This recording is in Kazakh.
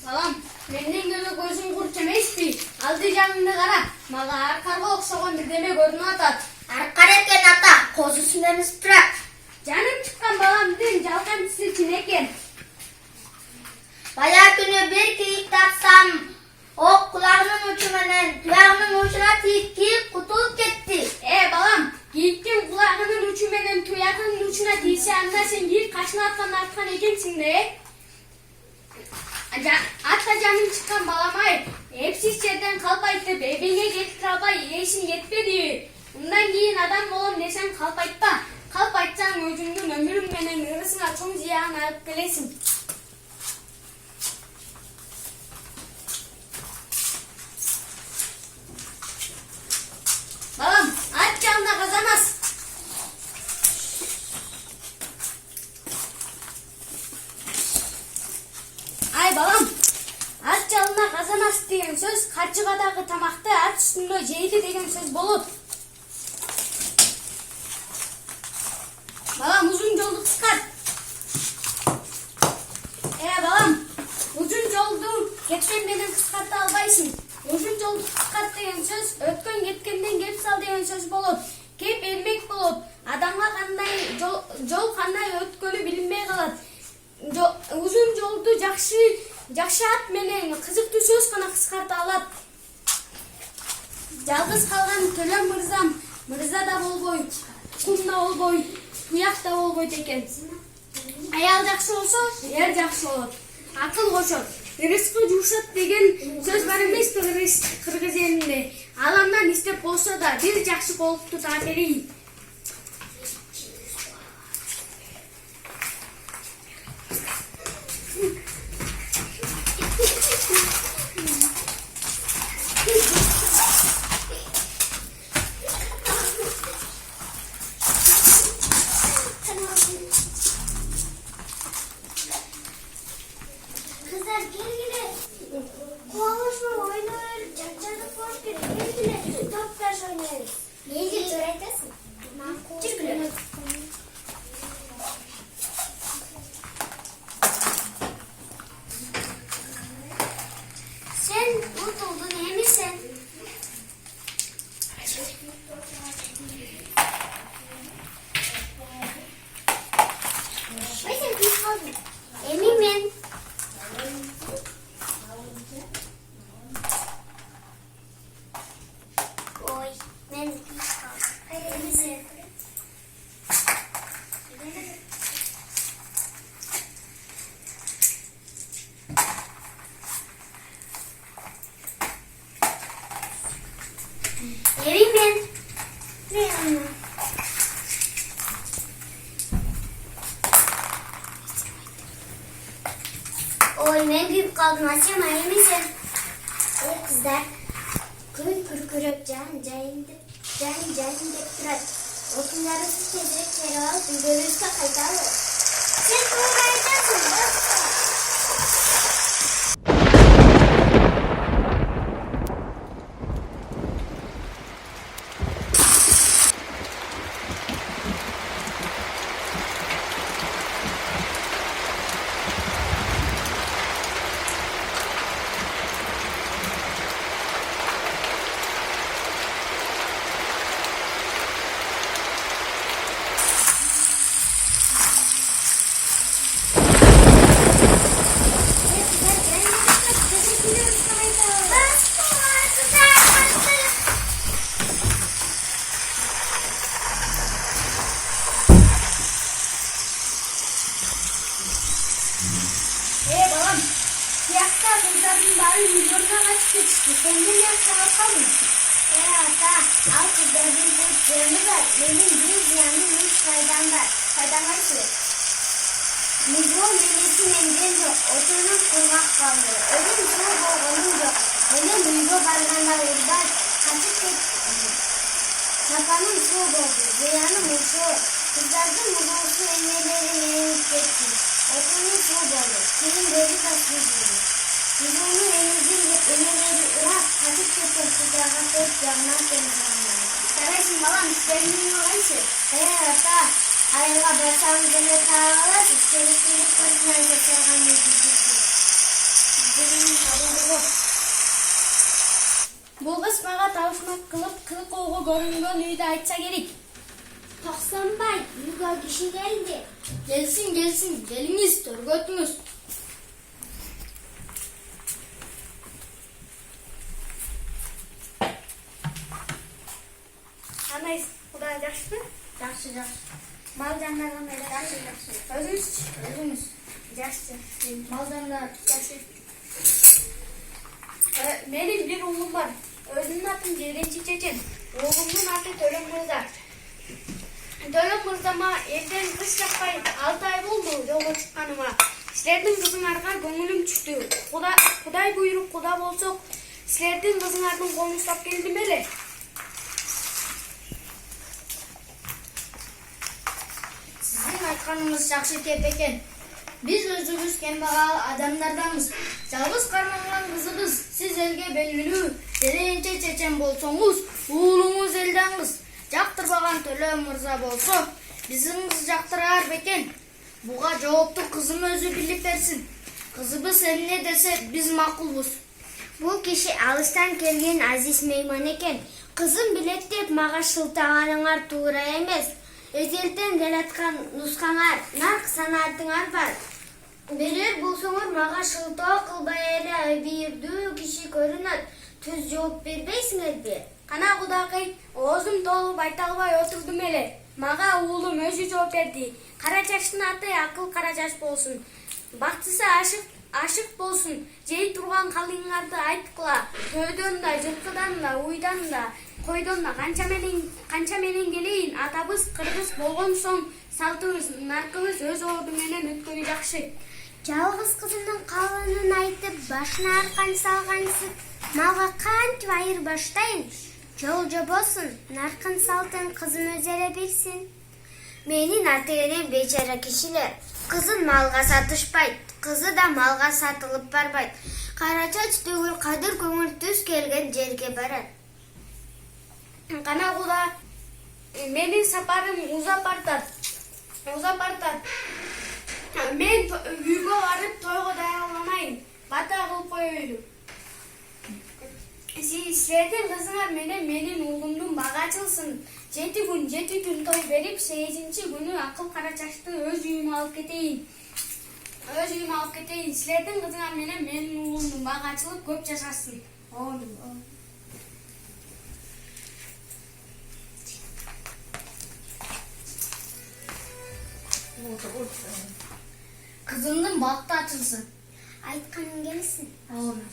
Балам, менден көзүң курч эмеспи? Алды жагыңды кара. Мага аркарга окшогон бирдеме көрүнүп атат. Аркар экен ата, козусун эмес турат. Жаным чыккан баламдын жалкан тиси чын экен. Бая күнү бир кийик тапсам, ок кулагынын учу менен туягынын учуна тийип кийик кутулуп кетти. Балам, кийиктин кулагынын учу менен туягынын учуна тийсе анда сен кийик кашына аткан экенсиң да, Атта жаным чыккан балам-ай, эпсиз жерден калпайт деп эбеңе кетире албай эсиң кетпедиби? Ундан кийин адам болом десең калпайтпа. Калпайтсаң өзүңдүн өмүрүң менен ырысыңа чоң зыян алып келесиң. Балам, ат жагына казамас. Ай балам, ат жалына казамас деген сөз карчыгадагы тамакты ат үстүндө жейди деген сөз болот. Балам, узун жолду кыскарт. Балам, узун жолду кеткен менен кыскарта албайсың. Узун жолду кыскарт деген сөз өткөн кеткенден кеп сал деген сөз болот. Кеп элмек болот. Адамга кандай жол кандай өткөнү билинбей калат. Узун жолду жакшы ат менен кызыктуу сөз гана кыскарта алат. Жалгыз калган Төлөм мырза да болбой, кум да болбой, туяк да болбойт экен. Аял жакшы болсо, эр жакшы болот. Акыл кошот, ырыскы жуушат деген сөз бар эмеспи кыргыз элинде. Ал андан иштеп болсо да бир жакшы болупту да берейин. Kızlar gelgile. Kovalışma oynayalım. Çakçalık boş verin. Gelgile. Top taş oynayalım. Gelgile öğretesin. Çıkıyor. Sen unutuldun iyi misin? Sen pis kaldın. Emin miyim? Oy, ben pis kaldım. Emin misin? Emin miyim? Ne anne? Oy, ben büyük kaldım. Açayım, iyi misin? Kızlar. Köy kürkürüp can deyip durar. Otunları su tezerek çere alıp görürüzse kaydalı. Sen koymayacaksın. Балам, siyakta kızların bari milyondan açık yetişti. Sen ne yapsan mı? Ata, al kızların bu canı var. Benim bir ziyanım hiç faydam var. Faydam var ki. Muzluğun milletin emden yok. Oturun kurmak kaldı. Ölüm zor boğulun yok. Benim uygu barmanlar urdan. Kaçıp gitti. Çapanın su doldu. Ziyanım uçu. Kızların muzluğu emneleri yenip gitti. Oturun su doldu. Kirin beri taşıydı. Muzluğunun emeleri ırak. Kaçıp gitti. Kucağa koyup yanına temizlenler. Saraysin balam, isterinin olaysı. Ata, ayıla basağın üzerine tağalar. İstelik başına geçerken yedisi. Birinin kabulluğu. Bu kız bana tavşmak kılıp kılık oğu görüngen üyde aytsa gerek. Toxsanbay, uyga kişi geldi. Gelsin gelsin, geliniz, törgötünüz. Anayız, Kuday жақсы mı? Жақсы, жақсы. Mal canlarına mele. Жақсы, жақсы. Özünüz. Жақсы. Mal canlar, жақсы. Benim bir oğlum var. Özünün atın Cerençi Çeçen. Oğlumun atı Tölem Mırza. Tölem Mırza'ma evden kız yapmayın. 6 ay oldu yola çıkkanıma. Sizlerдің kızыңарға көңілім түшті. Құдай бұйырып құда болсақ, sizlerдің kızыңардың қолын ұстап келдім әлі. Sizin айтқаныңыз жақсы кеп екен. Biz özümüz kembağal adamlardanız. Жалғыз қарманған қызыбыз, сіз елге белгілі. Жеренче Чечен болсоңыз, уылыңыз елдаңыз. Жақтырбаған Төлем Мырза болсо, біздің қыз жақтырар бекен. Буға жауапты қызым өзі біліп берсін. Қызыбыз эмне десе, біз мақұлбыз. Бұл кişi алыстан келген азиз мейман екен. Қызым білет деп маға шылтағаныңар тура емес. Өзелтен келатқан нұсқаңар, нарқ санатыңар бар. Берер болсоңар маға шылтау қылбай әлі бейірді кişi көрінат. Түз жооп бербейсіңер бе? Қана құдақай, оозум толып айта албай отурдум эле. Мага уулум өзү жооп берди. Карачаштын аты акыл Карачаш болсун. Бактысы ашык болсун. Жей турган калыңарды айткыла. Төөдөн да, жылкыдан да, уйдан да, койдон да канча менен келейин. Атабыз кыргыз болгон соң салтыбыз, наркыбыз өз орду менен өткөнү жакшы. Жалғыз қызымның қалынын айтып, башына арқан салғансып, малға қантып айыр баштайын. Жол болсын, нарқын салтын қызым өзере білсін. Менің артығынан бейчара кишилер. Қызын малға сатышпайды, қызы да малға сатылып барбайды. Карачач түгіл қадыр көңіл түс келген жерге барар. Қана құда, менің сапарым ұзап артат. Мен үйгө барып тойго даярламайын. Бата кылып коелу. Силердин кызыңар менен менин уулумдун бага ачылсын. 7 күн 7 түн той берип, 8-чи күнү акыл Карачашты өз үйүмө алып кетейин. Силердин кызыңар менен менин уулумдун бага ачылып көп жашасын. Kızımdın baktı açılsın. Айтқаның келсін. Olur.